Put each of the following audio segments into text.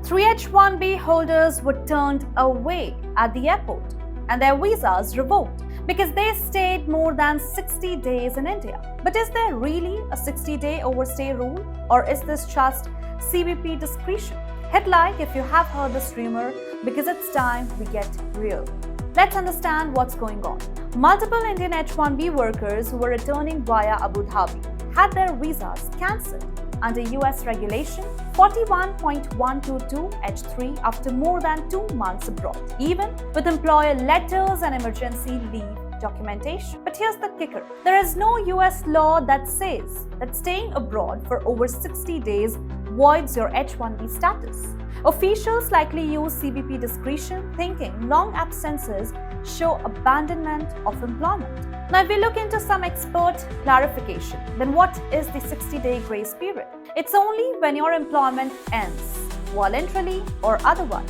3 H-1B holders were turned away at the airport and their visas revoked because they stayed more than 60 days in India. But is there really a 60-day overstay rule, or is this just CBP discretion? Hit like if you have heard this rumor, because it's time we get real. Let's understand what's going on. Multiple Indian H-1B workers who were returning via Abu Dhabi had their visas cancelled under US regulation 41.122H3 after more than 2 months abroad, even with employer letters and emergency leave documentation. But here's the kicker. There is no US law that says that staying abroad for over 60 days voids your H-1B status. Officials likely use CBP discretion, thinking long absences show abandonment of employment. Now, if we look into some expert clarification, then what is the 60-day grace period? It's only when your employment ends, voluntarily or otherwise.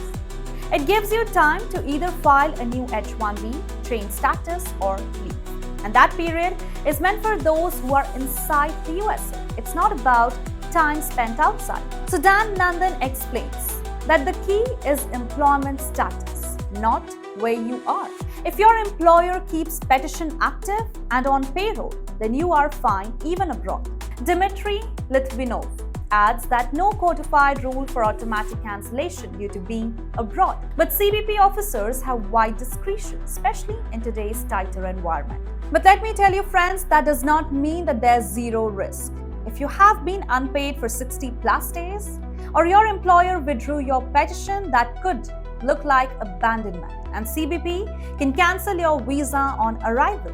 It gives you time to either file a new H-1B, change status, or leave. And that period is meant for those who are inside the USA. It's not about time spent outside. So Dan Nandan explains that the key is employment status, not where you are. If your employer keeps petition active and on payroll, then you are fine even abroad. Dmitry Litvinov adds that no codified rule for automatic cancellation due to being abroad. But CBP officers have wide discretion, especially in today's tighter environment. But let me tell you, friends, that does not mean that there's zero risk. If you have been unpaid for 60 plus days, or your employer withdrew your petition, that could look like abandonment, and CBP can cancel your visa on arrival.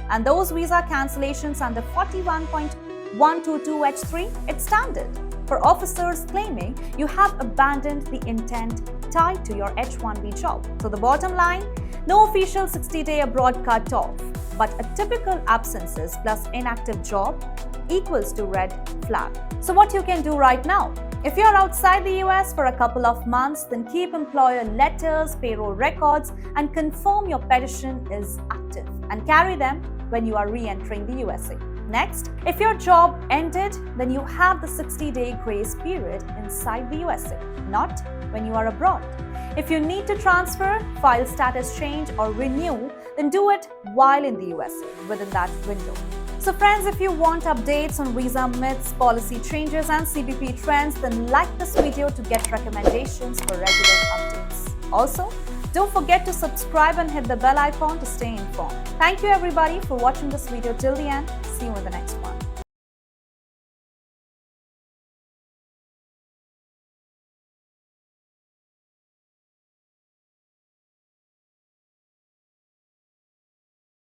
And those visa cancellations under 41.122H3, it's standard for officers claiming you have abandoned the intent tied to your H-1B job. So the bottom line, no official 60-day abroad cutoff, but a typical absences plus inactive job equals to red flag. So what you can do right now? If you're outside the US for a couple of months, then keep employer letters, payroll records, and confirm your petition is active, and carry them when you are re-entering the USA. Next, if your job ended, then you have the 60-day grace period inside the USA, not when you are abroad. If you need to transfer, file status change, or renew, then do it while in the USA within that window. So friends, if you want updates on visa myths, policy changes, and CBP trends, then like this video to get recommendations for regular updates. Also, don't forget to subscribe and hit the bell icon to stay informed. Thank you everybody for watching this video till the end. See you in the next one.